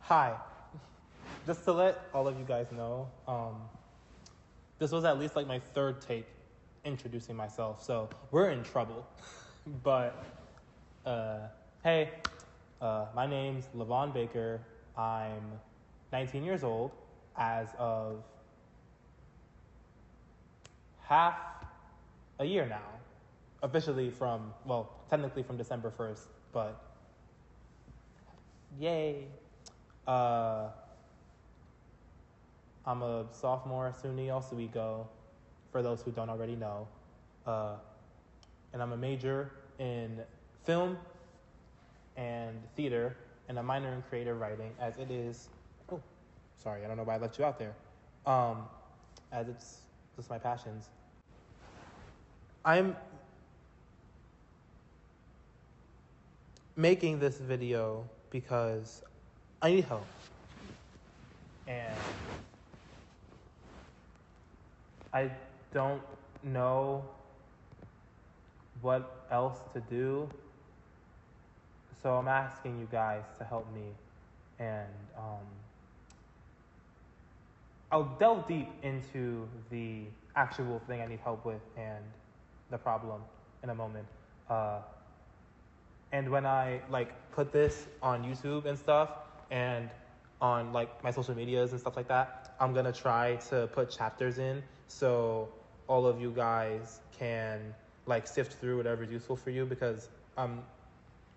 Hi. Just to let all of you guys know, this was at least like my third take introducing myself, so we're in trouble. But, hey, my name's Levon Baker. I'm 19 years old as of half a year now. Officially technically from December 1st, but yay. I'm a sophomore at SUNY Oswego, for those who don't already know. And I'm a major in film and theater, and a minor in creative writing, as it is. Oh, sorry, I don't know why I left you out there. As it's just my passions. I'm making this video because I need help. And I don't know what else to do. So I'm asking you guys to help me. And I'll delve deep into the actual thing I need help with and the problem in a moment. And when I put this on YouTube and stuff and on my social medias and stuff like that, I'm gonna try to put chapters in so all of you guys can sift through whatever's useful for you, because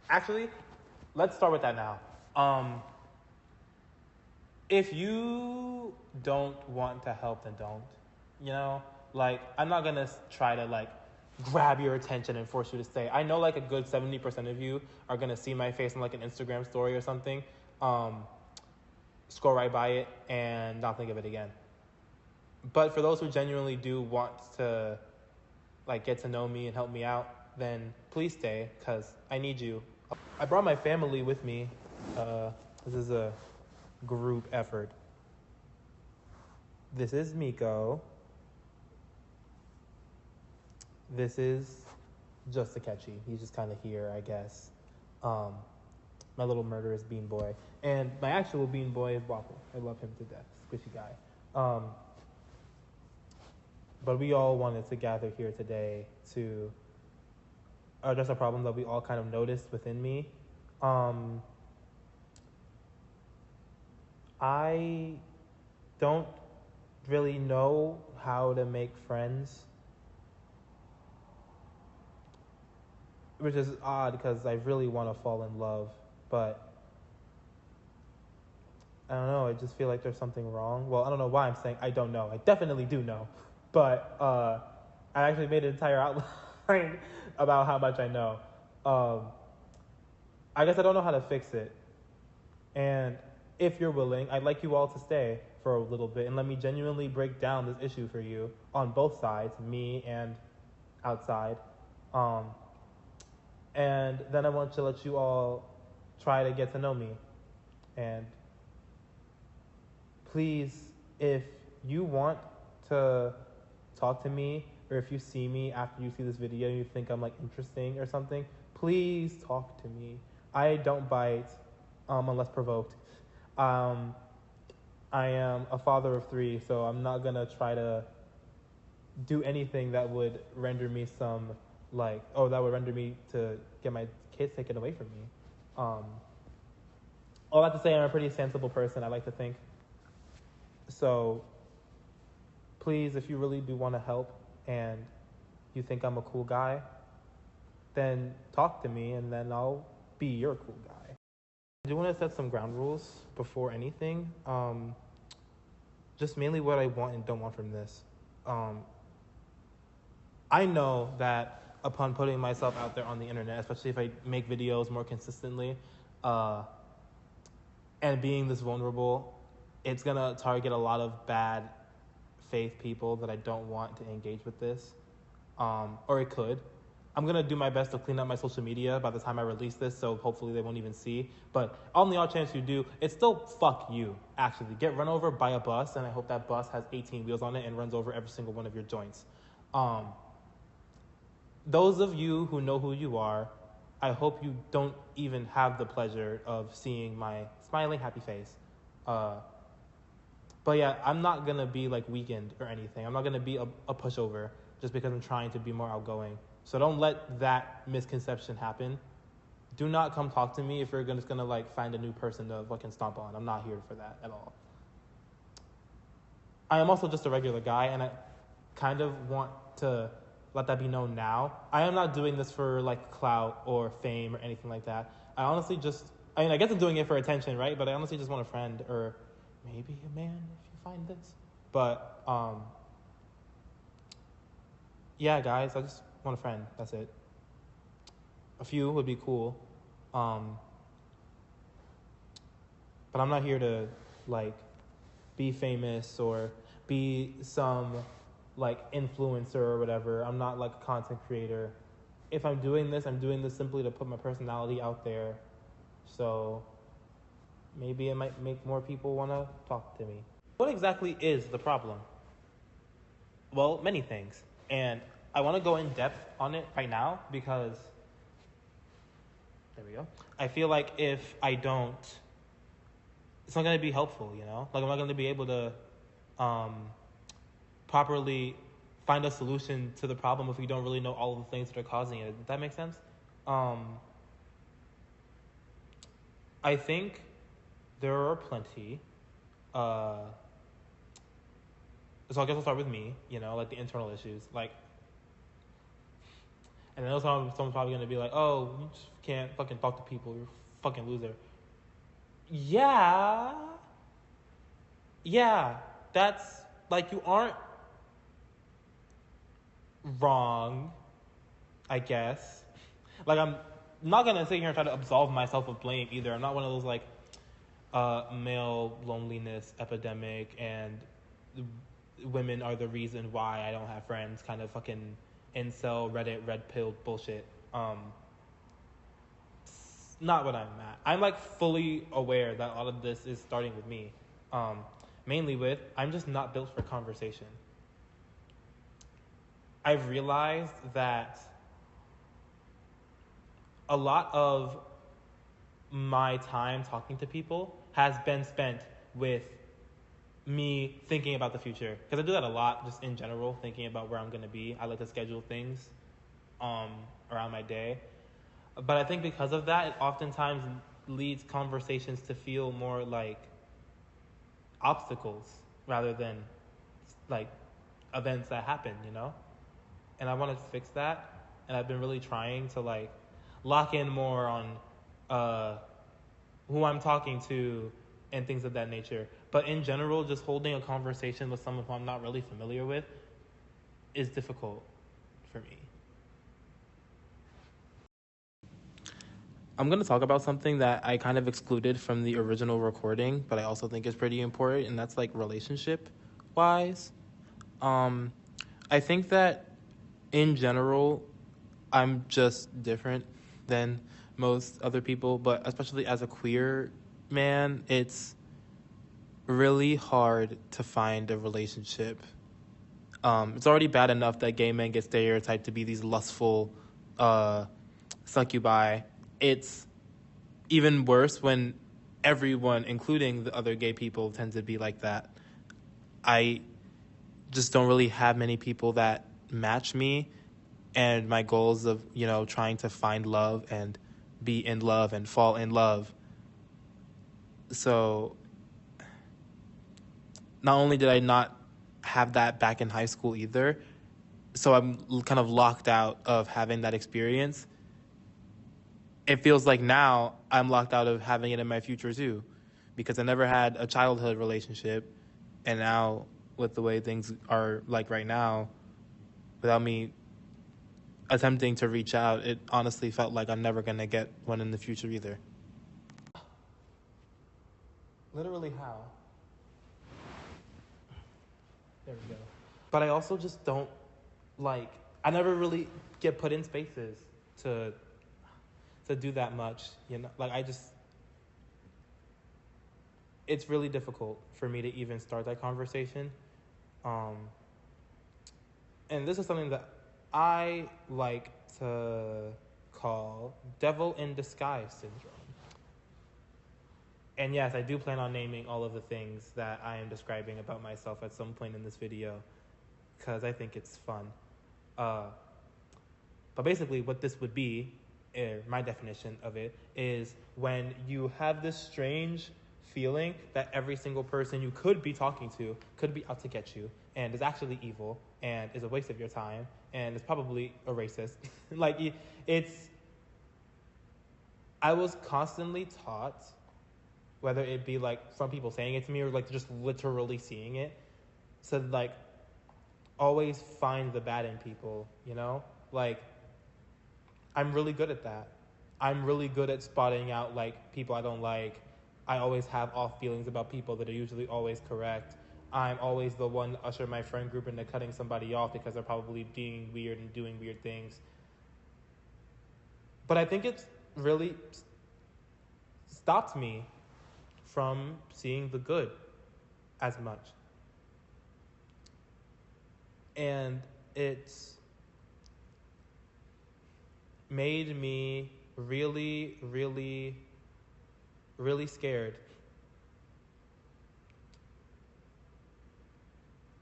actually, let's start with that now. If you don't want to help, then don't. I'm not gonna try to grab your attention and force you to stay. I know a good 70% of you are gonna see my face on an Instagram story or something, scroll right by it and not think of it again. But for those who genuinely do want to get to know me and help me out, then please stay, because I need you. I brought my family with me. This is a group effort. This is Miko. This is just a catchy. He's just kind of here, I guess. My little murderous bean boy. And my actual bean boy is Waffle. I love him to death. Squishy guy. But we all wanted to gather here today to address a problem that we all kind of noticed within me. I don't really know how to make friends, which is odd because I really want to fall in love, but I don't know. I just feel like there's something wrong. Well, I don't know why I'm saying I don't know. I definitely do know, but I actually made an entire outline about how much I know. I guess I don't know how to fix it. And if you're willing, I'd like you all to stay for a little bit and let me genuinely break down this issue for you on both sides, me and outside. And then I want to let you all try to get to know me. And please, if you want to talk to me, or if you see me after you see this video and you think I'm interesting or something, please talk to me. I don't bite unless provoked. I am a father of 3, so I'm not gonna try to do anything that would render me to get my kids taken away from me. All that to say, I'm a pretty sensible person, I like to think. So please, if you really do want to help and you think I'm a cool guy, then talk to me and then I'll be your cool guy. I do want to set some ground rules before anything. Just mainly what I want and don't want from this. I know that upon putting myself out there on the internet, especially if I make videos more consistently, and being this vulnerable, it's gonna target a lot of bad faith people that I don't want to engage with this, or it could. I'm gonna do my best to clean up my social media by the time I release this, so hopefully they won't even see. But on the odd chance you do, it's still fuck you, actually. Get run over by a bus, and I hope that bus has 18 wheels on it and runs over every single one of your joints. Those of you who know who you are, I hope you don't even have the pleasure of seeing my smiling, happy face. Uh, but yeah, I'm not gonna be like weakened or anything. I'm not gonna be a pushover just because I'm trying to be more outgoing. So don't let that misconception happen. Do not come talk to me if you're just gonna like find a new person to fucking stomp on. I'm not here for that at all. I am also just a regular guy, and I kind of want to let that be known now. I am not doing this for like clout or fame or anything like that. I honestly just, I mean, I guess I'm doing it for attention, right? But I honestly just want a friend or maybe a man if you find this. But yeah, guys, I just want a friend. That's it. A few would be cool. But I'm not here to like be famous or be some like influencer or whatever. I'm not like a content creator. If I'm doing this simply to put my personality out there. So maybe it might make more people want to talk to me. What exactly is the problem? Well, many things. And I want to go in depth on it right now because there we go. I feel like if I don't, it's not going to be helpful, you know? Like I'm not going to be able to properly find a solution to the problem if we don't really know all of the things that are causing it. Does that make sense? I think there are plenty. So I guess I'll start with me, you know, like the internal issues. Like, and I know someone's probably going to be like, oh, you just can't fucking talk to people. You're a fucking loser. Yeah, that's like you aren't wrong, I guess. Like I'm not gonna sit here and try to absolve myself of blame either. I'm not one of those like male loneliness epidemic and women are the reason why I don't have friends kind of fucking incel Reddit red pill bullshit. Not what I'm at. I'm like fully aware that all of this is starting with me. Mainly with I'm just not built for conversation. I've realized that a lot of my time talking to people has been spent with me thinking about the future. Because I do that a lot just in general, thinking about where I'm going to be. I like to schedule things around my day. But I think because of that, it oftentimes leads conversations to feel more like obstacles rather than like events that happen, you know? And I want to fix that. And I've been really trying to like lock in more on who I'm talking to and things of that nature. But in general, just holding a conversation with someone who I'm not really familiar with is difficult for me. I'm going to talk about something that I kind of excluded from the original recording, but I also think is pretty important, and that's like relationship-wise. I think that in general, I'm just different than most other people, but especially as a queer man, it's really hard to find a relationship. It's already bad enough that gay men get stereotyped to be these lustful succubi. It's even worse when everyone, including the other gay people, tends to be like that. I just don't really have many people that match me and my goals of, you know, trying to find love and be in love and fall in love. So not only did I not have that back in high school either, so I'm kind of locked out of having that experience. It feels like now I'm locked out of having it in my future too, because I never had a childhood relationship, and now with the way things are like right now, without me attempting to reach out, it honestly felt like I'm never going to get one in the future either. Literally how? There we go. But I also just don't like, I never really get put in spaces to do that much, you know? Like it's really difficult for me to even start that conversation. And this is something that I like to called Devil in Disguise Syndrome. And yes, I do plan on naming all of the things that I am describing about myself at some point in this video, because I think it's fun. But basically what this would be, my definition of it, is when you have this strange feeling that every single person you could be talking to could be out to get you and is actually evil and is a waste of your time and is probably a racist. I was constantly taught, whether it be like from people saying it to me or like just literally seeing it, so like always find the bad in people, you know? Like, I'm really good at that. I'm really good at spotting out like people I don't like. I always have off feelings about people that are usually always correct. I'm always the one to usher my friend group into cutting somebody off because they're probably being weird and doing weird things. But I think it's really stopped me from seeing the good as much. And it's made me really, really, really scared.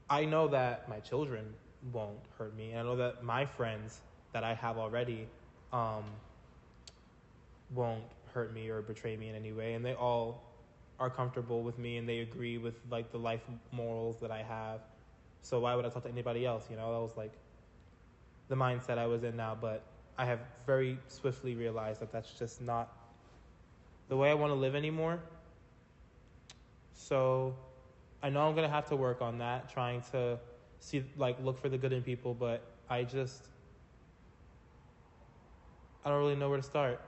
I know that my children won't hurt me. And I know that my friends that I have already won't hurt me or betray me in any way. And they all are comfortable with me and they agree with like the life morals that I have. So why would I talk to anybody else? You know, that was like the mindset I was in now. But I have very swiftly realized that that's just not the way I want to live anymore. So I know I'm going to have to work on that, trying to look for the good in people, but I don't really know where to start.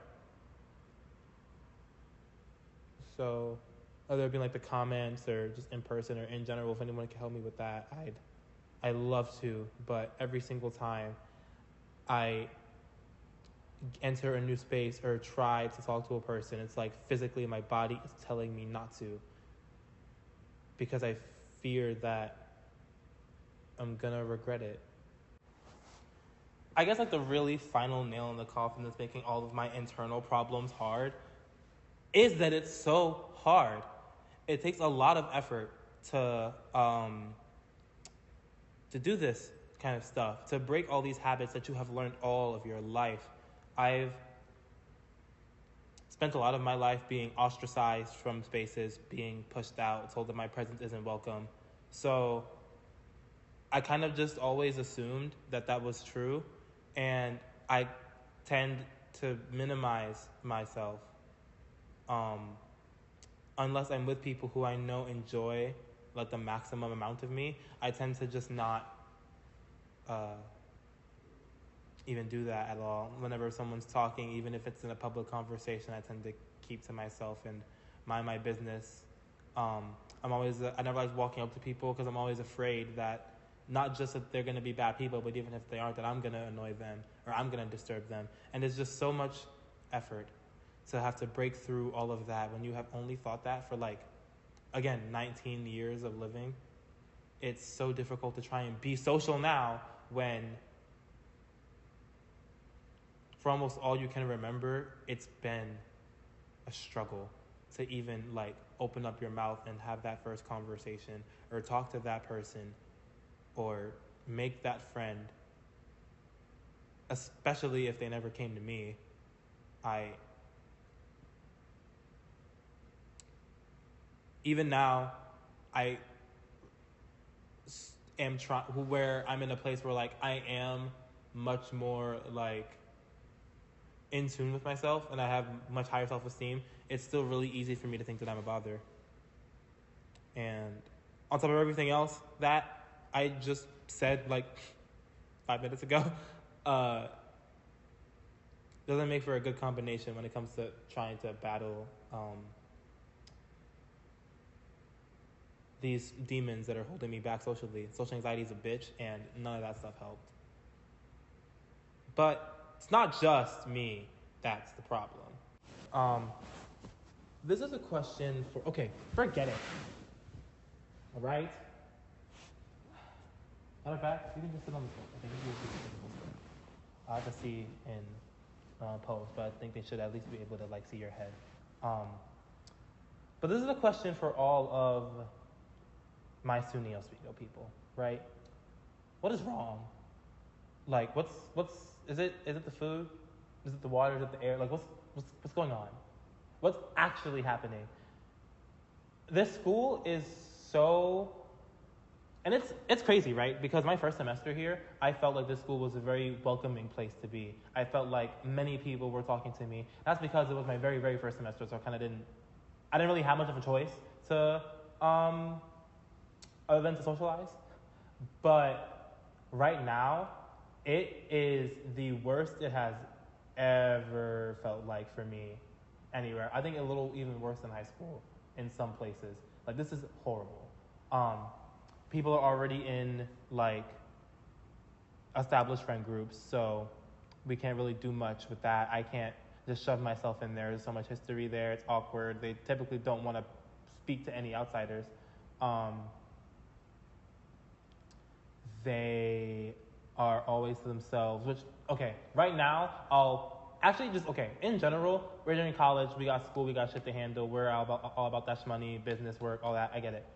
So whether it be like the comments or just in person or in general, if anyone can help me with that, I'd love to. But every single time I enter a new space or try to talk to a person, it's like physically my body is telling me not to, because I fear that I'm gonna regret it. I guess like the really final nail in the coffin that's making all of my internal problems hard is that it's so hard. It takes a lot of effort to do this kind of stuff, to break all these habits that you have learned all of your life. I've spent a lot of my life being ostracized from spaces, being pushed out, told that my presence isn't welcome. So I kind of just always assumed that that was true, and I tend to minimize myself. Unless I'm with people who I know enjoy like the maximum amount of me, I tend to just not even do that at all. Whenever someone's talking, even if it's in a public conversation, I tend to keep to myself and mind my business. I never like walking up to people because I'm always afraid that not just that they're going to be bad people, but even if they aren't, that I'm going to annoy them or I'm going to disturb them. And it's just so much effort to have to break through all of that when you have only thought that for 19 years of living. It's so difficult to try and be social now when for almost all you can remember, it's been a struggle to even open up your mouth and have that first conversation or talk to that person or make that friend, especially if they never came to me. Even now, I am where I'm in a place where I am much more in tune with myself and I have much higher self-esteem. It's still really easy for me to think that I'm a bother. And on top of everything else that I just said 5 minutes ago, doesn't make for a good combination when it comes to trying to battle these demons that are holding me back socially. Social anxiety is a bitch, and none of that stuff helped. But it's not just me that's the problem. This is a question for... Okay, forget it. All right? Matter of fact, you can just sit on the floor. I think you'll be comfortable. I have to see in post, but I think they should at least be able to like see your head. Um, but this is a question for all of my SUNY Oswego people, right? What is wrong? Like, is it the food? Is it the water? Is it the air? Like, what's going on? What's actually happening? This school is so, and it's crazy, right? Because my first semester here, I felt like this school was a very welcoming place to be. I felt like many people were talking to me. That's because it was my very, very first semester, so I didn't really have much of a choice to, other than to socialize. But right now, it is the worst it has ever felt like for me anywhere. I think a little even worse than high school in some places. Like, this is horrible. People are already in like established friend groups, so we can't really do much with that. I can't just shove myself in there. There's so much history there. It's awkward. They typically don't want to speak to any outsiders. They are always to themselves, which, okay, right now, in general, we're during college, we got school, we got shit to handle, we're all about that money, business, work, all that, I get it.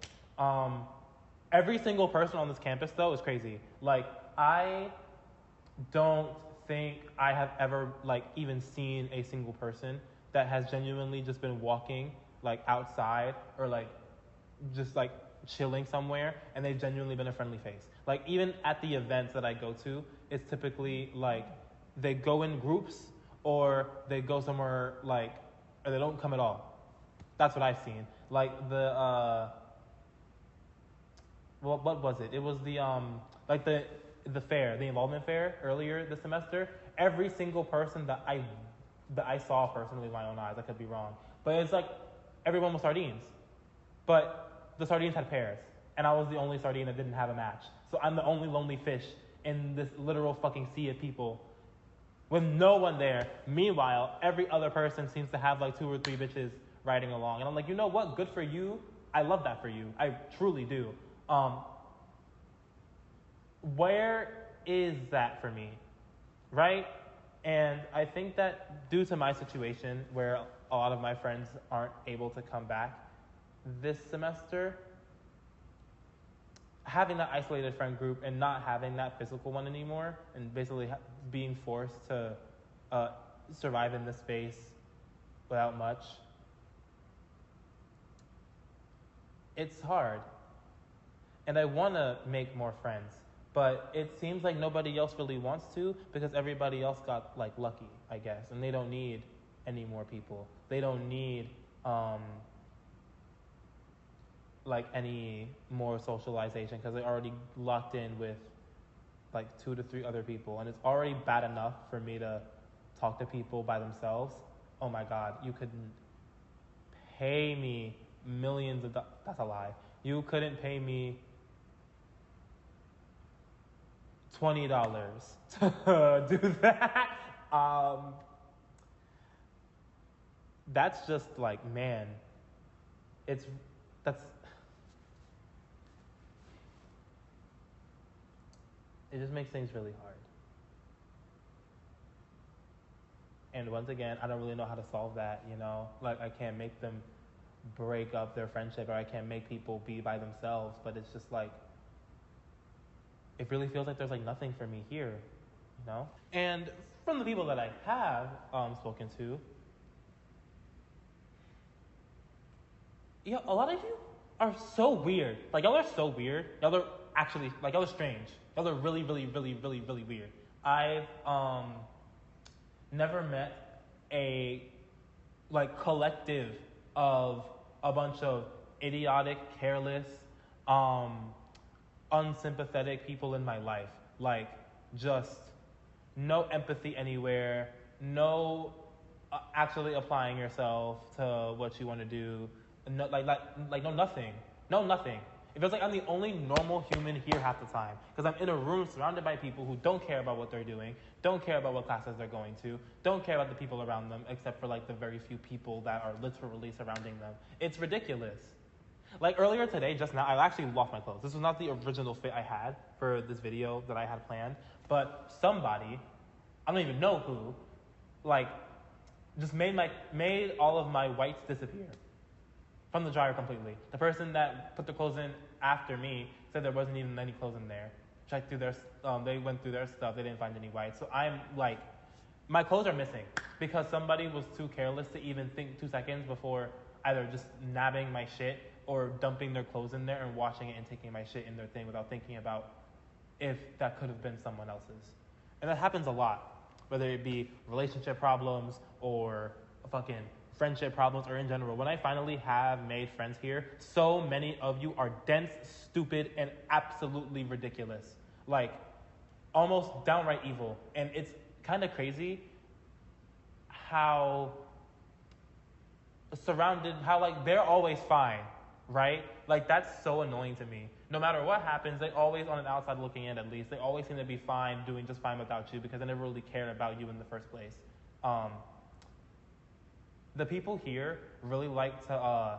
Every single person on this campus, though, is crazy. Like, I don't think I have ever, like, even seen a single person that has genuinely just been walking, like, outside, or, like, just, like, chilling somewhere, and they've genuinely been a friendly face. Like, even at the events that I go to, it's typically like they go in groups, or they go somewhere like, or they don't come at all. That's what I've seen. Like what was it? It was the like the fair, the involvement fair earlier this semester. Every single person that I saw personally with my own eyes, I could be wrong, but it's like everyone was sardines, but the sardines had pairs, and I was the only sardine that didn't have a match. So I'm the only lonely fish in this literal fucking sea of people with no one there. Meanwhile, every other person seems to have like 2 or 3 bitches riding along. And I'm like, you know what? Good for you. I love that for you. I truly do. Where is that for me? Right? And I think that due to my situation where a lot of my friends aren't able to come back this semester, having that isolated friend group and not having that physical one anymore, and basically being forced to survive in this space without much, it's hard. And I want to make more friends, but it seems like nobody else really wants to, because everybody else got like lucky, I guess, and they don't need any more people. They don't need like any more socialization, because they're already locked in with like 2 to 3 other people, and it's already bad enough for me to talk to people by themselves. Oh my God, you couldn't pay me millions of dollars. That's a lie. You couldn't pay me $20 to do that. That's just like, man, it just makes things really hard. And once again, I don't really know how to solve that, you know? Like, I can't make them break up their friendship, or I can't make people be by themselves, but it's just like, it really feels like there's like nothing for me here, you know? And from the people that I have spoken to, a lot of you are so weird. Like, y'all are so weird. Y'all are actually, like, y'all are strange. Y'all are really, really, really, really, really weird. I've never met a like collective of a bunch of idiotic, careless, unsympathetic people in my life. Like, just no empathy anywhere, no actually applying yourself to what you want to do, no, nothing. It feels like I'm the only normal human here half the time, because I'm in a room surrounded by people who don't care about what they're doing, don't care about what classes they're going to, don't care about the people around them, except for like the very few people that are literally surrounding them. It's ridiculous. Like, earlier today, just now, I actually lost my clothes. This was not the original fit I had for this video that I had planned, but somebody, I don't even know who, like, just made all of my whites disappear from the dryer completely. The person that put the clothes in after me said there wasn't even any clothes in there. Checked through their, they went through their stuff. They didn't find any whites. So I'm like, my clothes are missing because somebody was too careless to even think 2 seconds before either just nabbing my shit or dumping their clothes in there and washing it and taking my shit in their thing without thinking about if that could have been someone else's. And that happens a lot, whether it be relationship problems or fucking friendship problems or in general. When I finally have made friends here, so many of you are dense, stupid, and absolutely ridiculous. Like, almost downright evil. And it's kind of crazy how like they're always fine, right? Like, that's so annoying to me. No matter what happens, they always on an outside looking in, at least, they always seem to be fine, doing just fine without you because they never really cared about you in the first place. The people here really like to,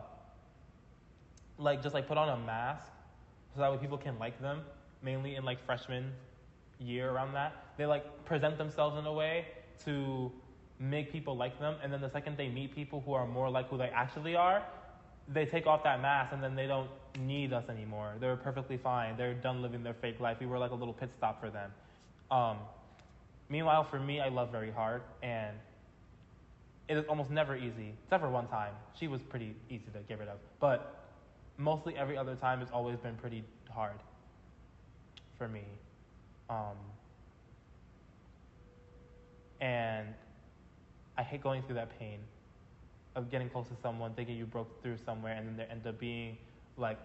just put on a mask so that way people can like them, mainly in like freshman year around that. They like present themselves in a way to make people like them, and then the second they meet people who are more like who they actually are, they take off that mask and then they don't need us anymore. They're perfectly fine. They're done living their fake life. We were like a little pit stop for them. Meanwhile, for me, I love very hard, and it is almost never easy, except for one time. She was pretty easy to get rid of. But mostly every other time it's always been pretty hard for me. And I hate going through that pain of getting close to someone, thinking you broke through somewhere, and then they end up being like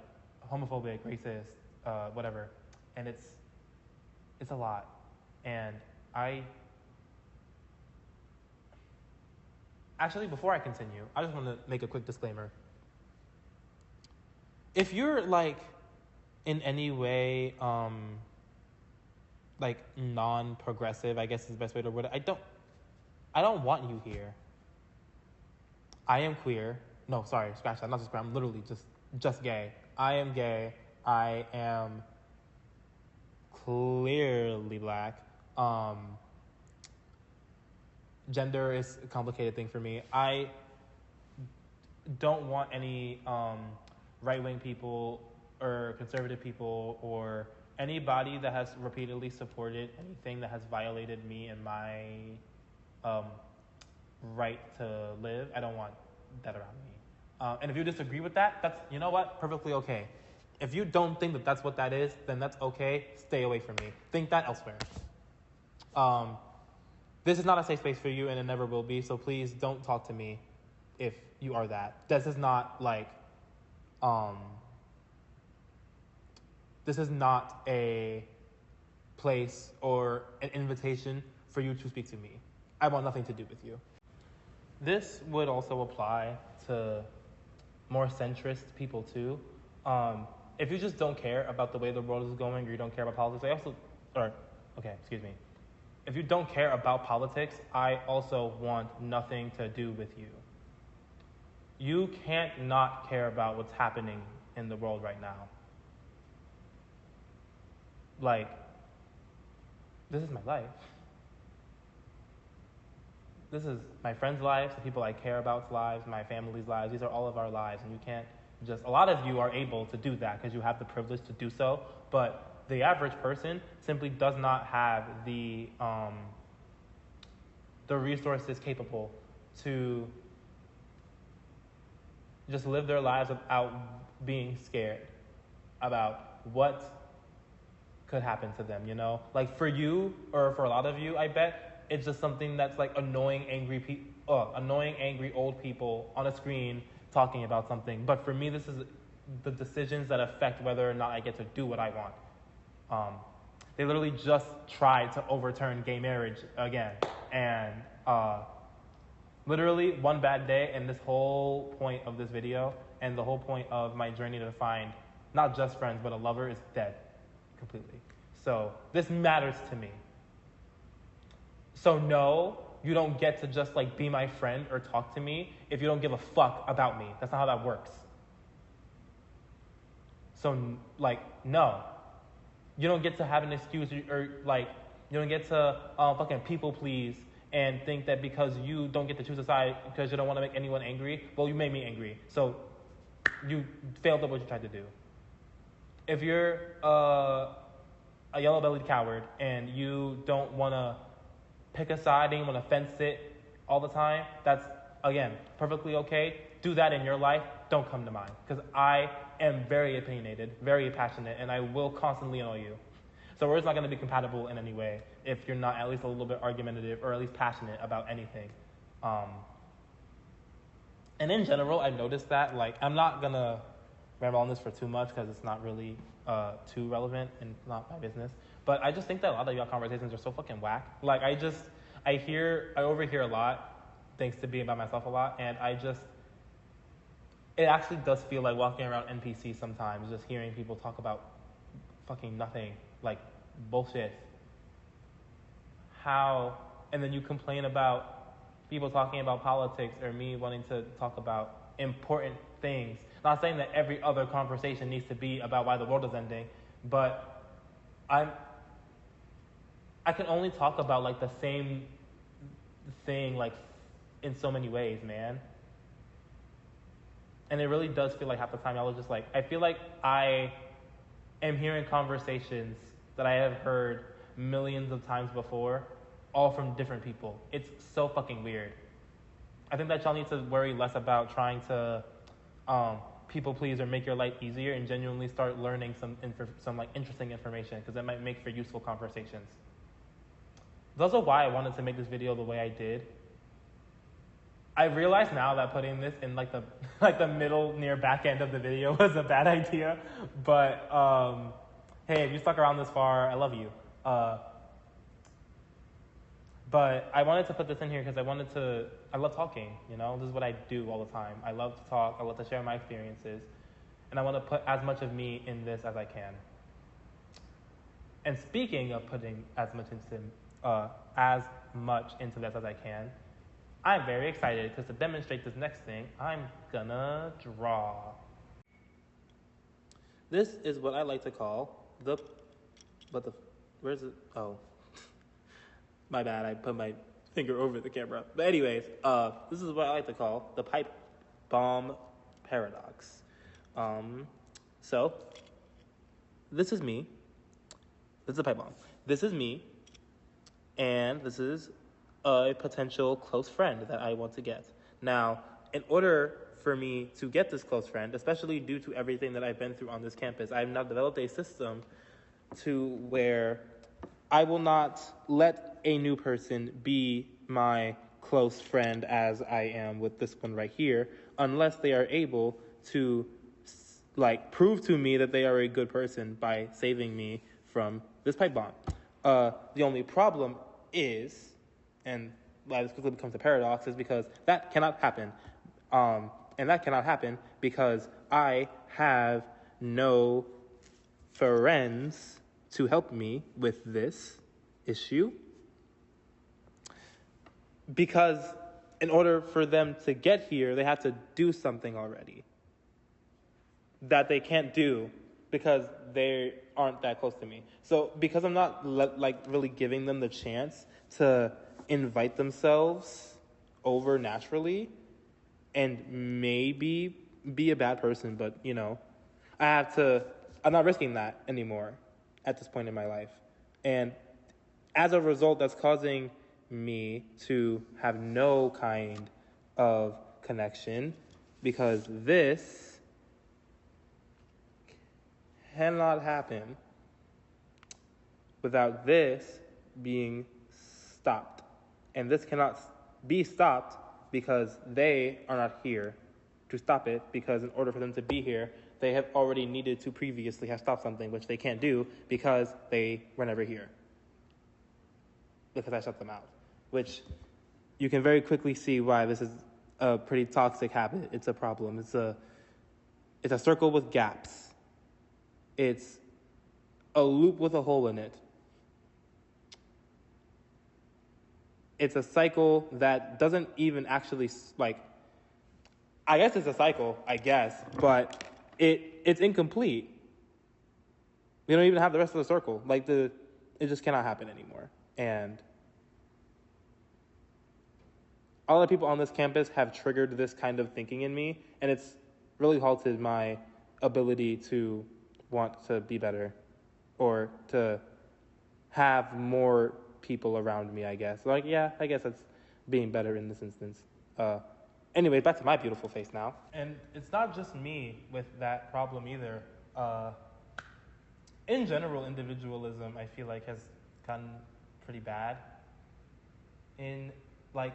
homophobic, racist, whatever. And it's a lot. And actually, before I continue, I just want to make a quick disclaimer. If you're like in any way like non-progressive, I guess is the best way to word it. I don't want you here. I am queer. No, sorry, scratch that. Not just queer. I'm literally just gay. I am gay. I am clearly black. Gender is a complicated thing for me. I don't want any right-wing people or conservative people or anybody that has repeatedly supported anything that has violated me and my right to live. I don't want that around me. And if you disagree with that, that's, you know what, perfectly okay. If you don't think that that's what that is, then that's okay. Stay away from me. Think that elsewhere. This is not a safe space for you, and it never will be, so please don't talk to me if you are that. This is not like, this is not a place or an invitation for you to speak to me. I want nothing to do with you. This would also apply to more centrist people too. If you just don't care about the way the world is going, or you don't care about politics, If you don't care about politics, I also want nothing to do with you. You can't not care about what's happening in the world right now. Like, this is my life. This is my friends' lives, the people I care about's lives, my family's lives. These are all of our lives, and you can't just, a lot of you are able to do that because you have the privilege to do so, but the average person simply does not have the resources capable to just live their lives without being scared about what could happen to them, you know? Like for you, or for a lot of you, I bet, it's just something that's like annoying, angry old people on a screen talking about something. But for me, this is the decisions that affect whether or not I get to do what I want. They literally just tried to overturn gay marriage again. And literally one bad day, and this whole point of this video and the whole point of my journey to find not just friends, but a lover is dead completely. So this matters to me. So no, you don't get to just like be my friend or talk to me if you don't give a fuck about me. That's not how that works. So like, no. You don't get to have an excuse or like, you don't get to fucking people please and think that because you don't get to choose a side because you don't want to make anyone angry, well, you made me angry. So you failed at what you tried to do. If you're a yellow-bellied coward and you don't want to pick a side and you want to fence it all the time, that's, again, perfectly okay. Do that in your life. Don't come to mine. Because I am very opinionated, very passionate, and I will constantly annoy you. So we're just not going to be compatible in any way if you're not at least a little bit argumentative or at least passionate about anything. And in general, I've noticed that, like, I'm not going to ramble on this for too much because it's not really too relevant and not my business. But I just think that a lot of y'all conversations are so fucking whack. Like, I overhear a lot, thanks to being by myself a lot, and it actually does feel like walking around NPC sometimes, just hearing people talk about fucking nothing, like bullshit. And then you complain about people talking about politics or me wanting to talk about important things. Not saying that every other conversation needs to be about why the world is ending, but I can only talk about like the same thing like in so many ways, man. And it really does feel like half the time y'all are just like, I feel like I am hearing conversations that I have heard millions of times before, all from different people. It's so fucking weird. I think that y'all need to worry less about trying to people please or make your life easier and genuinely start learning some like interesting information, because that might make for useful conversations. That's also why I wanted to make this video the way I did. I realize now that putting this in like the middle near back end of the video was a bad idea, but hey, if you stuck around this far, I love you. But I wanted to put this in here because I love talking, you know? This is what I do all the time. I love to talk, I love to share my experiences, and I want to put as much of me in this as I can. And speaking of putting as much into this as I can, I'm very excited because to demonstrate this next thing, I'm gonna draw. This is what I like to call where's it? Oh. My bad, I put my finger over the camera. But anyways, this is what I like to call the pipe bomb paradox. So, this is me. This is a pipe bomb. This is me, and this is a potential close friend that I want to get. Now, in order for me to get this close friend, especially due to everything that I've been through on this campus, I've now developed a system to where I will not let a new person be my close friend as I am with this one right here, unless they are able to like prove to me that they are a good person by saving me from this pipe bomb. The only problem is, and why this quickly becomes a paradox, is because that cannot happen. And that cannot happen because I have no friends to help me with this issue. Because in order for them to get here, they have to do something already that they can't do because they aren't that close to me. So because I'm not really giving them the chance to invite themselves over naturally and maybe be a bad person, but you know, I'm not risking that anymore at this point in my life. And as a result, that's causing me to have no kind of connection, because this cannot happen without this being stopped. And this cannot be stopped because they are not here to stop it, because in order for them to be here, they have already needed to previously have stopped something, which they can't do because they were never here, because I shut them out, which you can very quickly see why this is a pretty toxic habit. It's a problem. It's a circle with gaps. It's a loop with a hole in it. It's a cycle that doesn't even actually, like, I guess it's a cycle, I guess, but it's incomplete. We don't even have the rest of the circle. Like, it just cannot happen anymore. And all the people on this campus have triggered this kind of thinking in me, and it's really halted my ability to want to be better or to have more people around me, I guess. Like, yeah, I guess that's being better in this instance. Anyway, back to my beautiful face now. And it's not just me with that problem either. In general, individualism, I feel like, has gotten pretty bad in, like,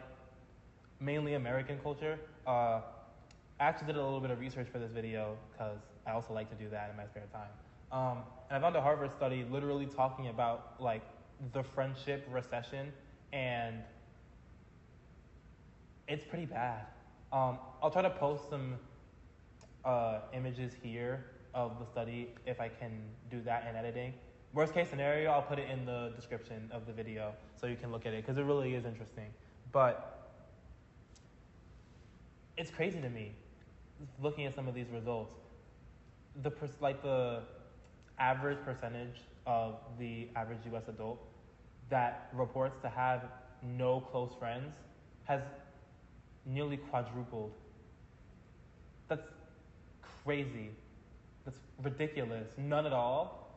mainly American culture. I actually did a little bit of research for this video because I also like to do that in my spare time. And I found a Harvard study literally talking about, like, the friendship recession, and it's pretty bad. I'll try to post some images here of the study if I can do that in editing. Worst case scenario, I'll put it in the description of the video so you can look at it because it really is interesting. But it's crazy to me looking at some of these results. The average percentage of the average U.S. adult that reports to have no close friends has nearly quadrupled. That's crazy. That's ridiculous. None at all.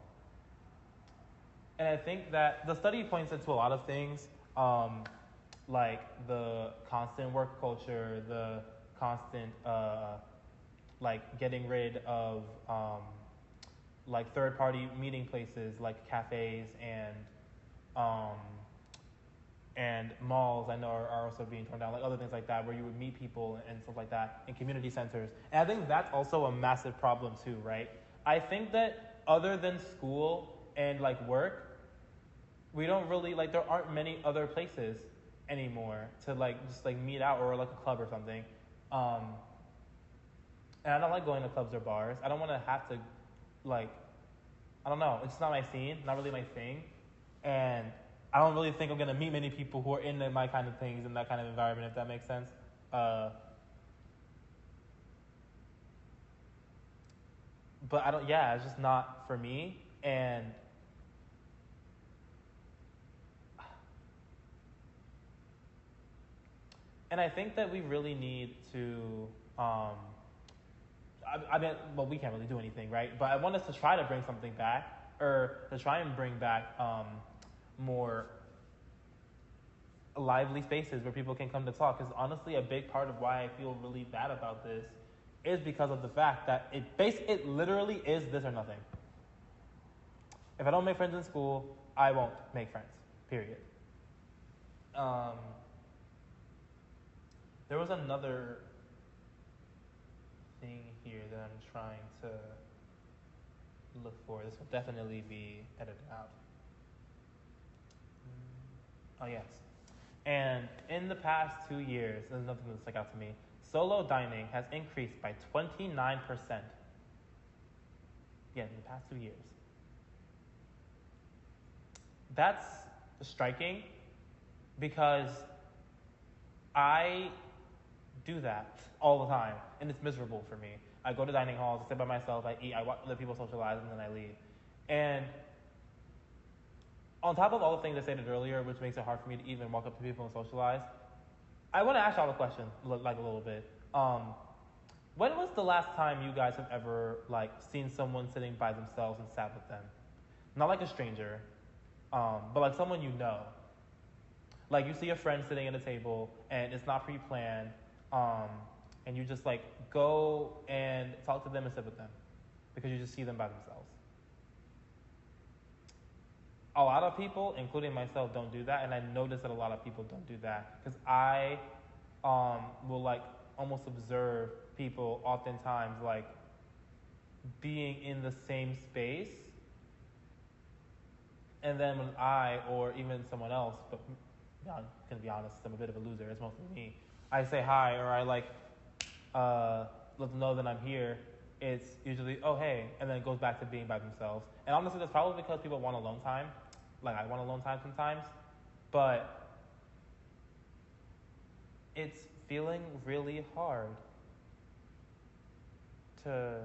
And I think that the study points into a lot of things, like the constant work culture, the constant, like, getting rid of, like, third-party meeting places like cafes and malls. I know are also being torn down, like other things like that, where you would meet people and stuff like that in community centers. And I think that's also a massive problem too, right? I think that other than school and, like, work, we don't really, like, there aren't many other places anymore to, like, just, like, meet out, or like a club or something. And I don't like going to clubs or bars. I don't want to have to, like, I don't know. It's just not my scene, not really my thing. And I don't really think I'm going to meet many people who are into my kind of things in that kind of environment, if that makes sense. But it's just not for me. And I think that we really need to, we can't really do anything, right? But I want us to try to bring something back, or to try and bring back more lively spaces where people can come to talk. Because honestly, a big part of why I feel really bad about this is because of the fact that it literally is this or nothing. If I don't make friends in school, I won't make friends, period. There was another thing here that I'm trying to look for. This will definitely be edited out. Oh, yes. And in the past 2 years, there's nothing that stuck out to me, solo dining has increased by 29%. Yeah, in the past 2 years. That's striking because I do that all the time, and it's miserable for me. I go to dining halls, I sit by myself, I eat, I watch other people socialize, and then I leave. And on top of all the things I stated earlier, which makes it hard for me to even walk up to people and socialize, I want to ask y'all a question, like, a little bit. When was the last time you guys have ever, like, seen someone sitting by themselves and sat with them? Not like a stranger, but like someone you know. Like, you see a friend sitting at a table and it's not pre-planned, and you just, like, go and talk to them and sit with them because you just see them by themselves. A lot of people, including myself, don't do that, and I notice that a lot of people don't do that because I will, like, almost observe people oftentimes, like, being in the same space, and then when I, or even someone else, but I'm gonna be honest, I'm a bit of a loser, it's mostly me, I say hi, or I, like, let them know that I'm here, it's usually, oh, hey, and then it goes back to being by themselves. And honestly, that's probably because people want alone time. Like, I want alone time sometimes, but it's feeling really hard to,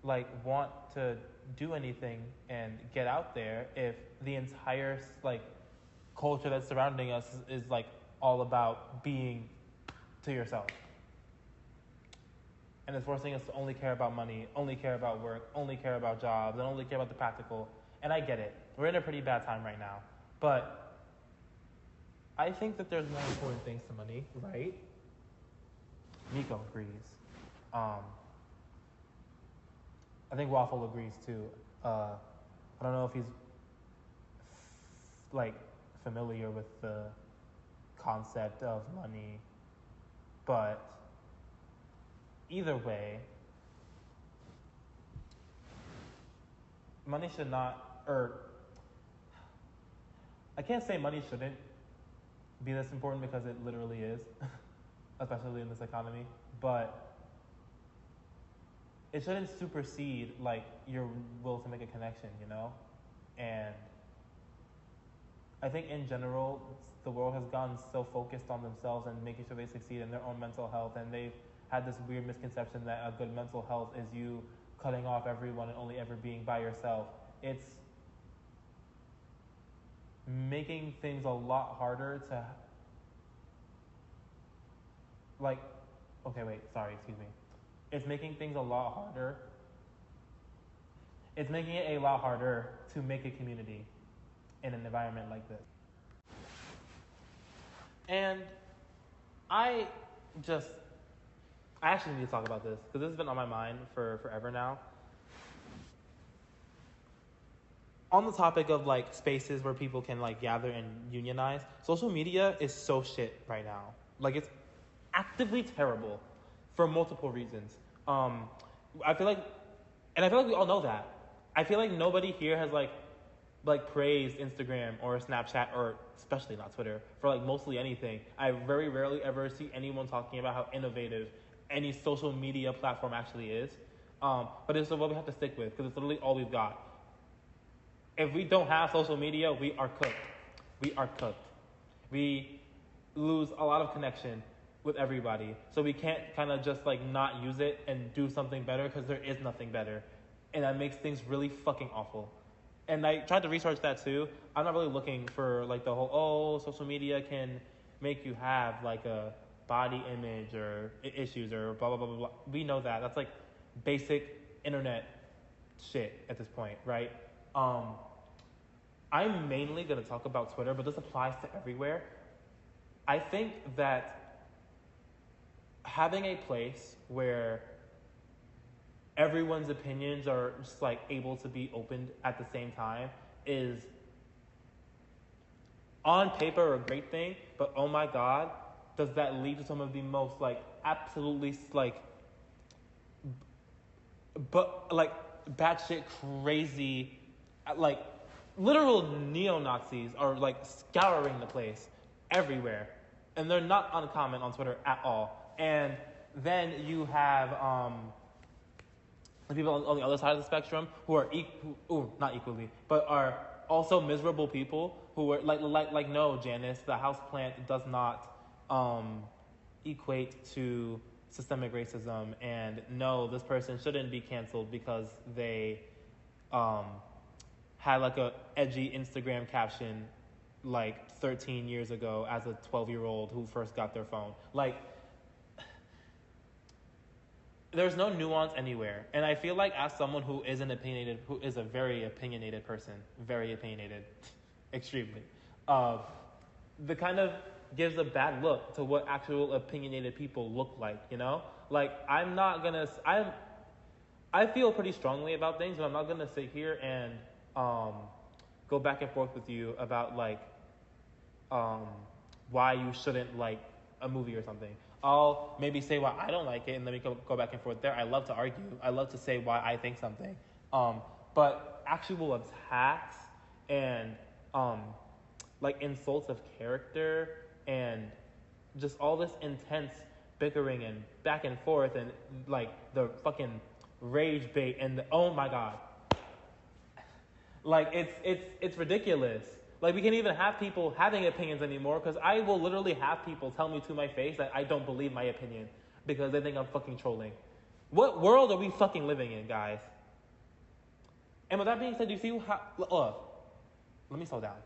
like, want to do anything and get out there if the entire, like, culture that's surrounding us is like all about being to yourself. And it's forcing us to only care about money, only care about work, only care about jobs, and only care about the practical. And I get it. We're in a pretty bad time right now. But I think that there's more important things to money, right? Nico agrees. I think Waffle agrees too. I don't know if he's like familiar with the concept of money, but either way, money should not, or I can't say money shouldn't be this important because it literally is, especially in this economy, but it shouldn't supersede like your will to make a connection, you know? And I think in general, the world has gotten so focused on themselves and making sure they succeed in their own mental health, and they've had this weird misconception that a good mental health is you cutting off everyone and only ever being by yourself. It's making things a lot harder to, like, okay, wait, sorry, excuse me. It's making things a lot harder. It's making it a lot harder to make a community in an environment like this. And I actually need to talk about this because this has been on my mind for forever now. On the topic of like spaces where people can like gather and unionize, social media is so shit right now. Like it's actively terrible for multiple reasons. I feel like we all know that. I feel like nobody here has like praised Instagram or Snapchat, or especially not Twitter, for like mostly anything. I very rarely ever see anyone talking about how innovative any social media platform actually is. But it's what we have to stick with because it's literally all we've got. If we don't have social media, we are cooked. We are cooked. We lose a lot of connection with everybody. So we can't kind of just like not use it and do something better because there is nothing better. And that makes things really fucking awful. And I tried to research that too. I'm not really looking for like the whole, social media can make you have like a body image or issues or blah, blah, blah, blah, blah. We know that. That's like basic internet shit at this point, right? I'm mainly going to talk about Twitter, but this applies to everywhere. I think that having a place where everyone's opinions are just like able to be opened at the same time is on paper a great thing, but oh my God, does that lead to some of the most like absolutely like but like batshit crazy, like literal neo-Nazis are like scouring the place everywhere, and they're not uncommon on Twitter at all. And then you have the people on the other side of the spectrum who are not equally, but are also miserable people who are like no, Janice, the houseplant does not equate to systemic racism, and no, this person shouldn't be canceled because they had like a edgy Instagram caption like 13 years ago as a 12-year-old who first got their phone. Like, there's no nuance anywhere. And I feel like as someone who is a very opinionated person, very opinionated, extremely, the kind of gives a bad look to what actual opinionated people look like, you know? Like, I feel pretty strongly about things, but I'm not gonna sit here and go back and forth with you about like why you shouldn't like a movie or something. I'll maybe say why I don't like it, and then we can go back and forth there. I love to argue. I love to say why I think something. But actual attacks and like insults of character and just all this intense bickering and back and forth and like the fucking rage bait and oh my God. Like it's ridiculous. Like we can't even have people having opinions anymore because I will literally have people tell me to my face that I don't believe my opinion because they think I'm fucking trolling. What world are we fucking living in, guys? And with that being said, do you see how... let me slow down.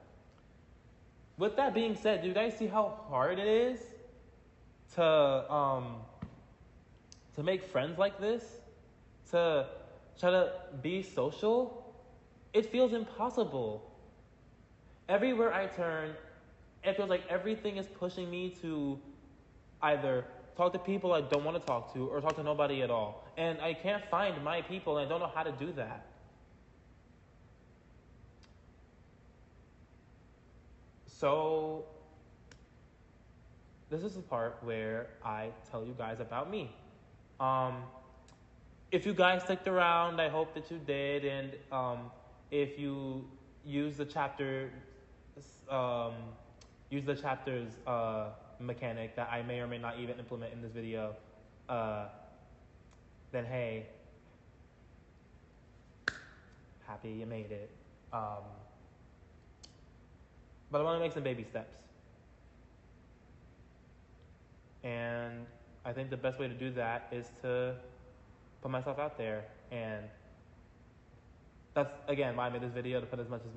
With that being said, do you guys see how hard it is to make friends like this? To try to be social? It feels impossible. Everywhere I turn, it feels like everything is pushing me to either talk to people I don't want to talk to or talk to nobody at all. And I can't find my people and I don't know how to do that. So, this is the part where I tell you guys about me. If you guys sticked around, I hope that you did. And if you use the chapter, use the chapter's mechanic that I may or may not even implement in this video, then hey, happy you made it. But I want to make some baby steps. And I think the best way to do that is to put myself out there. And that's, again, why I made this video, to put as much of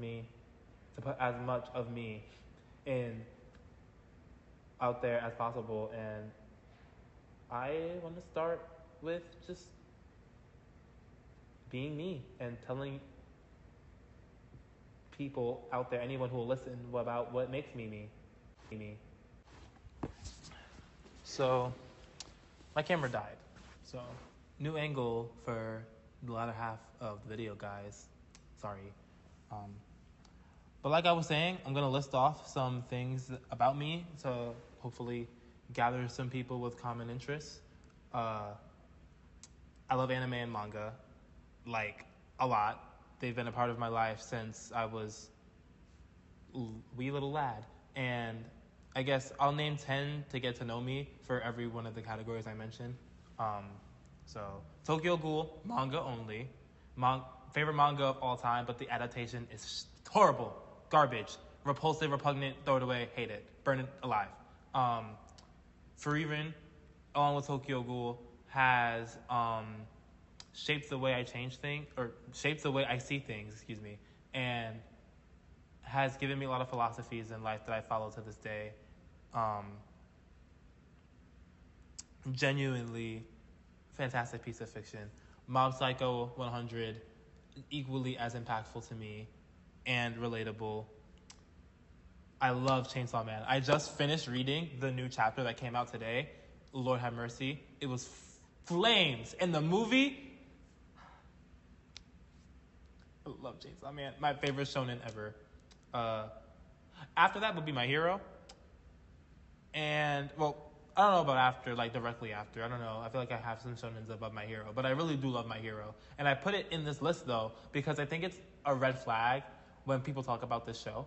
me in out there as possible. And I want to start with just being me and telling people out there, anyone who will listen, about what makes me me. So my camera died. So new angle for the latter half of the video, guys. Sorry. But like I was saying, I'm gonna list off some things about me to hopefully gather some people with common interests. I love anime and manga, like a lot. They've been a part of my life since I was wee little lad. And I guess I'll name 10 to get to know me for every one of the categories I mentioned. So Tokyo Ghoul, manga only. Favorite manga of all time, but the adaptation is horrible. Garbage. Repulsive, repugnant, throw it away, hate it. Burn it alive. Frieren, along with Tokyo Ghoul, has shaped the way I shaped the way I see things, and has given me a lot of philosophies in life that I follow to this day. Genuinely fantastic piece of fiction. Mob Psycho 100, equally as impactful to me and relatable. I love Chainsaw Man. I just finished reading the new chapter that came out today, Lord Have Mercy. It was flames. And the movie, I love Chainsaw Man. My favorite shonen ever. After that would be My Hero. And, well, I don't know about after, like directly after. I don't know. I feel like I have some shonens above My Hero. But I really do love My Hero. And I put it in this list, though, because I think it's a red flag when people talk about this show.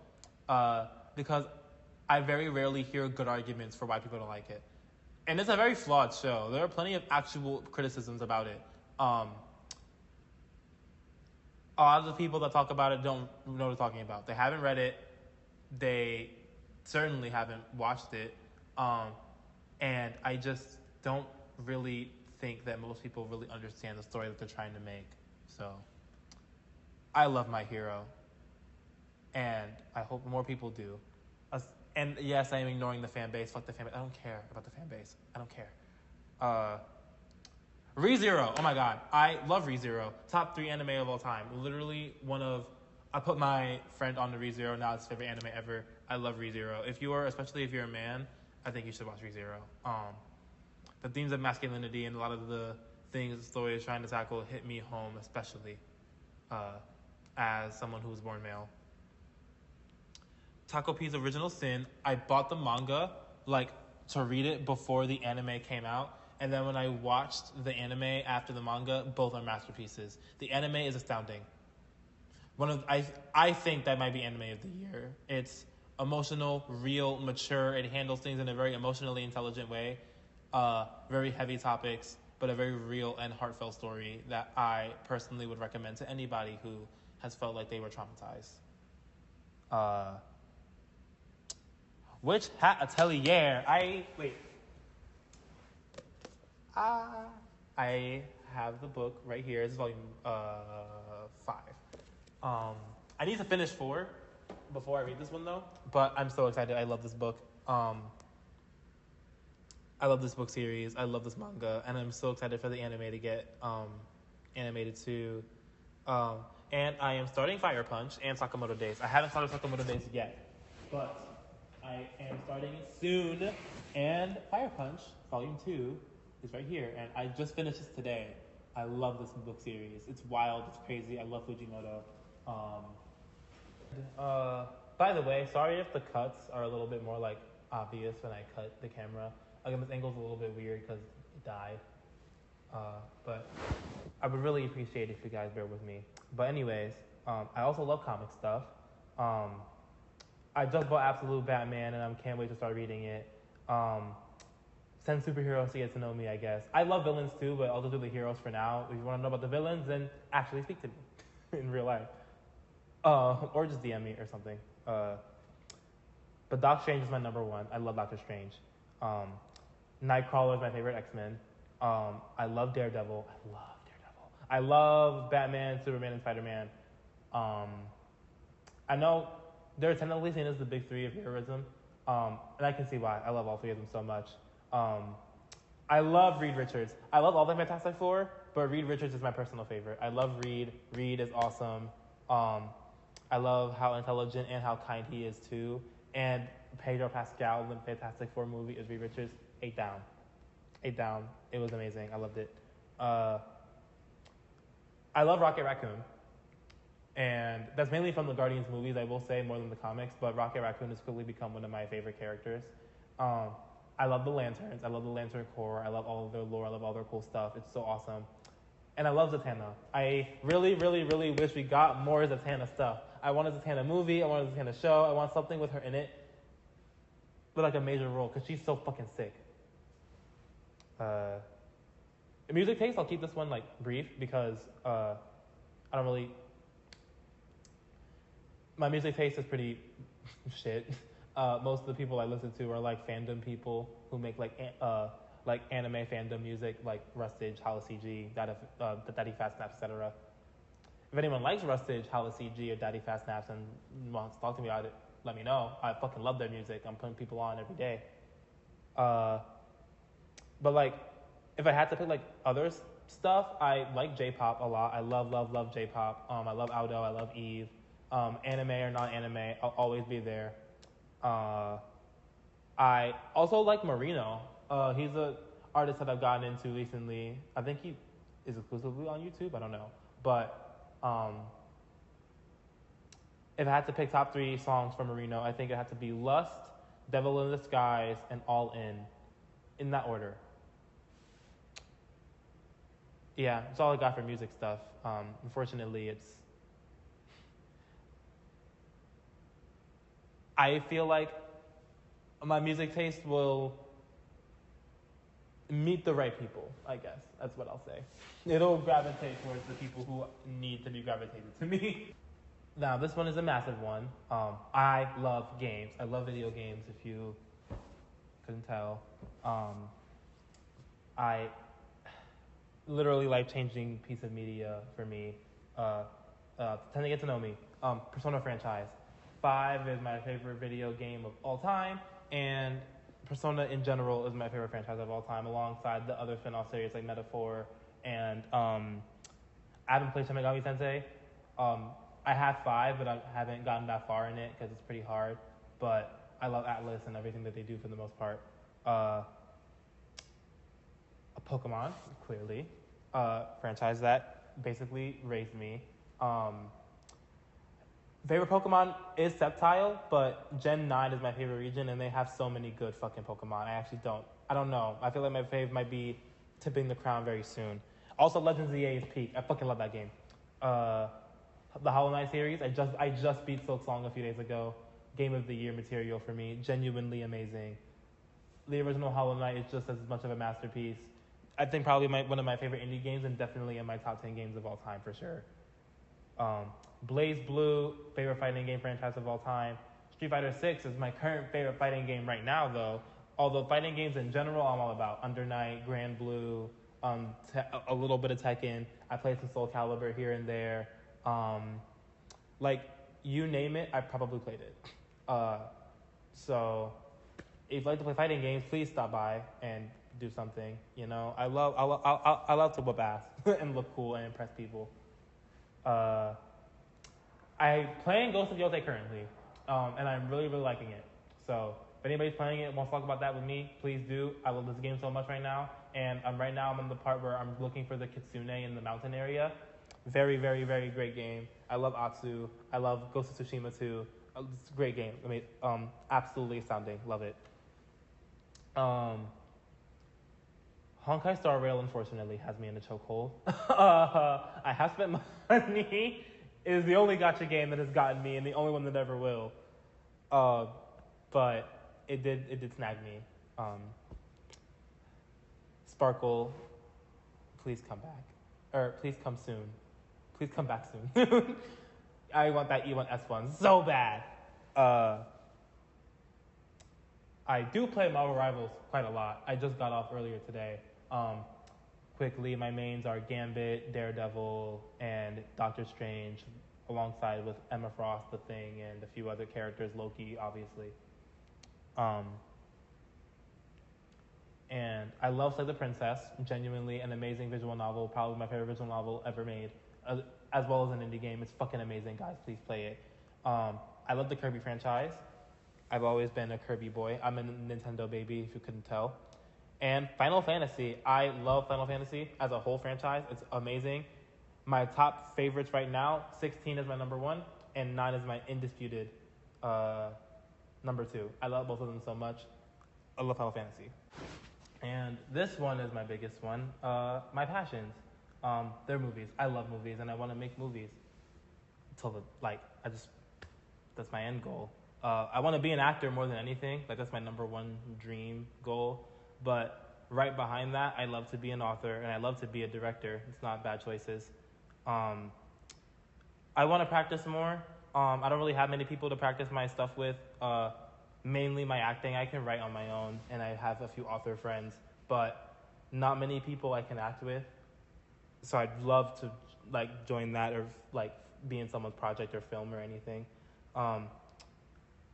Because I very rarely hear good arguments for why people don't like it. And it's a very flawed show. There are plenty of actual criticisms about it. A lot of the people that talk about it don't know what they're talking about. They haven't read it. They certainly haven't watched it. And I just don't really think that most people really understand the story that they're trying to make. So I love My Hero. And I hope more people do. And yes, I am ignoring the fan base. Fuck the fan base. I don't care about the fan base. I don't care. ReZero. Oh my god. I love ReZero. Top 3 anime of all time. Literally I put my friend on the ReZero. Now it's favorite anime ever. I love ReZero. Especially if you're a man, I think you should watch ReZero. The themes of masculinity and a lot of the things the story is trying to tackle hit me home, especially as someone who was born male. Taco P's Original Sin. I bought the manga to read it before the anime came out. And then when I watched the anime after the manga, both are masterpieces. The anime is astounding. I think that might be anime of the year. It's emotional, real, mature. It handles things in a very emotionally intelligent way. Very heavy topics, but a very real and heartfelt story that I personally would recommend to anybody who has felt like they were traumatized. Witch Hat Atelier. I have the book right here. This is volume 5. I need to finish 4, before I read this one though. But I'm so excited. I love this book. I love this book series. I love this manga, and I'm so excited for the anime to get animated too. And I am starting Fire Punch and Sakamoto Days. I haven't started Sakamoto Days yet, but I am starting it soon. And Fire Punch Volume 2 is right here, and I just finished this today. I love this book series. It's wild. It's crazy. I love Fujimoto. By the way, sorry if the cuts are a little bit more like obvious when I cut the camera. Again, this angle's a little bit weird because it died. But I would really appreciate it if you guys bear with me. But anyways, I also love comic stuff. I just bought Absolute Batman and I can't wait to start reading it. Send superheroes to get to know me, I guess. I love villains too, but I'll just do the heroes for now. If you want to know about the villains, then actually speak to me in real life. Or just DM me or something. But Doc Strange is my number one. I love Doctor Strange. Nightcrawler is my favorite X-Men. I love Daredevil. I love Batman, Superman, and Spider-Man. I know they're technically seen as the big three of heroism, and I can see why. I love all three of them so much. I love Reed Richards. I love all the Fantastic Four, but Reed Richards is my personal favorite. I love Reed. Reed is awesome. I love how intelligent and how kind he is too. And Pedro Pascal in the Fantastic Four movie is Reed Richards. 8 down. It was amazing. I loved it. I love Rocket Raccoon. And that's mainly from the Guardians movies, I will say, more than the comics. But Rocket Raccoon has quickly become one of my favorite characters. I love the Lanterns. I love the Lantern Corps. I love all of their lore. I love all their cool stuff. It's so awesome. And I love Zatanna. I really, really, really wish we got more Zatanna stuff. I want a Zatanna movie. I want a Zatanna show. I want something with her in it. But like a major role, because she's so fucking sick. Music taste, I'll keep this one like brief because I don't really... My music taste is pretty shit. Most of the people I listen to are like fandom people who make like anime fandom music, like Rustage, Hala CG, Daddy Fast Snaps, etc. If anyone likes Rustage, Hala CG, or Daddy Fast Snaps and wants to talk to me about it, let me know. I fucking love their music. I'm putting people on every day. But like, if I had to pick like other stuff, I like J-pop a lot. I love J-pop. I love Aldo. I love Eve. Anime or non-anime, I'll always be there. I also like Marino. He's an artist that I've gotten into recently. I think he is exclusively on YouTube. I don't know. But if I had to pick top 3 songs from Marino, I think it had to be Lust, Devil in Disguise, and All in that order. Yeah, that's all I got for music stuff. Unfortunately, I feel like my music taste will meet the right people, I guess. That's what I'll say. It'll gravitate towards the people who need to be gravitated to me. Now, this one is a massive one. I love games. I love video games, if you couldn't tell. I literally life-changing piece of media for me. Tend to get to know me. Persona franchise. 5 is my favorite video game of all time, and Persona in general is my favorite franchise of all time, alongside the other spin-off series like Metaphor and I haven't played Shin Megami Tensei. I have 5, but I haven't gotten that far in it because it's pretty hard. But I love Atlas and everything that they do for the most part. A Pokemon, clearly, franchise that basically raised me. Favorite Pokemon is Sceptile, but Gen 9 is my favorite region, and they have so many good fucking Pokemon. I don't know. I feel like my fave might be tipping the crown very soon. Also, Legends of the EA is peak. I fucking love that game. The Hollow Knight series, I just beat Silk Song a few days ago. Game of the year material for me. Genuinely amazing. The original Hollow Knight is just as much of a masterpiece. I think probably one of my favorite indie games, and definitely in my top 10 games of all time for sure. Blaze Blue, favorite fighting game franchise of all time. Street Fighter 6 is my current favorite fighting game right now, though. Although fighting games in general, I'm all about. Under Night, Grand Blue, a little bit of Tekken. I played some Soul Calibur here and there. Like you name it, I probably played it. So if you like to play fighting games, please stop by and do something. You know, I love to whip ass and look cool and impress people. I'm playing Ghost of Yotei currently, and I'm really, really liking it. So if anybody's playing it and wants to talk about that with me, please do. I love this game so much right now, and I'm in the part where I'm looking for the Kitsune in the mountain area. Very, very, very great game. I love Atsu. I love Ghost of Tsushima too. It's a great game. I mean, absolutely astounding. Love it. Honkai Star Rail, unfortunately, has me in a chokehold. I have spent money. It is the only gacha game that has gotten me, and the only one that ever will. But it did snag me. Sparkle, please come back, or please come soon. Please come back soon. I want that E1 S1 so bad. I do play Marvel Rivals quite a lot. I just got off earlier today. Quickly, my mains are Gambit, Daredevil, and Doctor Strange, alongside with Emma Frost, The Thing, and a few other characters, Loki, obviously. And I love Slay the Princess, genuinely an amazing visual novel, probably my favorite visual novel ever made, as well as an indie game. It's fucking amazing, guys. Please play it. I love the Kirby franchise. I've always been a Kirby boy. I'm a Nintendo baby, if you couldn't tell. And Final Fantasy. I love Final Fantasy as a whole franchise. It's amazing. My top favorites right now, 16 is my number 1, and 9 is my indisputed number 2. I love both of them so much. I love Final Fantasy. And this one is my biggest one, my passions. They're movies. I love movies, and I want to make movies. That's my end goal. I want to be an actor more than anything. That's my number 1 dream goal. But right behind that, I love to be an author, and I love to be a director. It's not bad choices. I want to practice more. I don't really have many people to practice my stuff with. Mainly my acting, I can write on my own, and I have a few author friends, but not many people I can act with. So I'd love to join that, or be in someone's project or film or anything.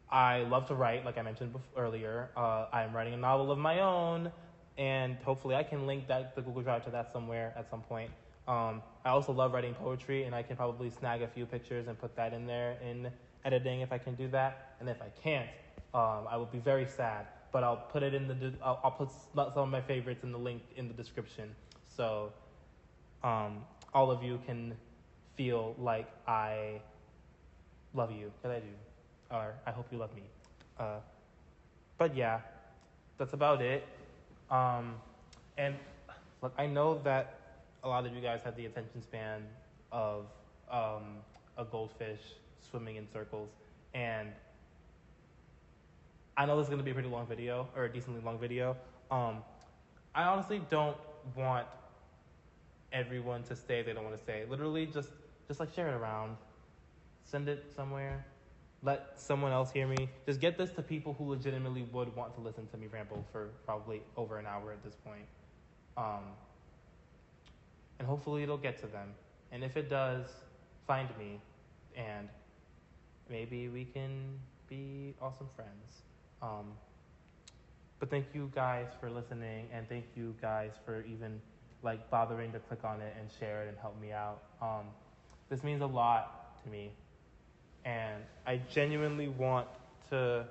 I love to write, like I mentioned earlier. I'm writing a novel of my own, and hopefully I can link the Google Drive to that somewhere at some point. I also love writing poetry, and I can probably snag a few pictures and put that in there in editing if I can do that. And if I can't, I will be very sad. But I'll put it in I'll put some of my favorites in the link in the description, so all of you can feel like I love you, because I do. Or I hope you love me. But yeah, that's about it. And look, I know that a lot of you guys have the attention span of a goldfish swimming in circles. And I know this is going to be a pretty long video, or a decently long video. I honestly don't want everyone to stay if they don't want to stay. Literally, just share it around. Send it somewhere. Let someone else hear me. Just get this to people who legitimately would want to listen to me ramble for probably over an hour at this point. And hopefully it'll get to them. And if it does, find me, and maybe we can be awesome friends. But thank you guys for listening, and thank you guys for even bothering to click on it and share it and help me out. This means a lot to me. And I genuinely want to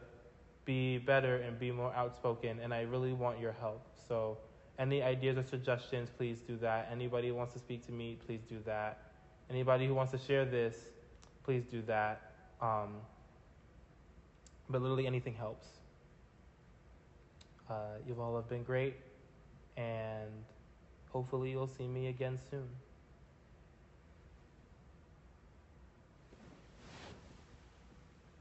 be better and be more outspoken, and I really want your help. So any ideas or suggestions, please do that. Anybody who wants to speak to me, please do that. Anybody who wants to share this, please do that. But literally anything helps. You all have been great, and hopefully you'll see me again soon.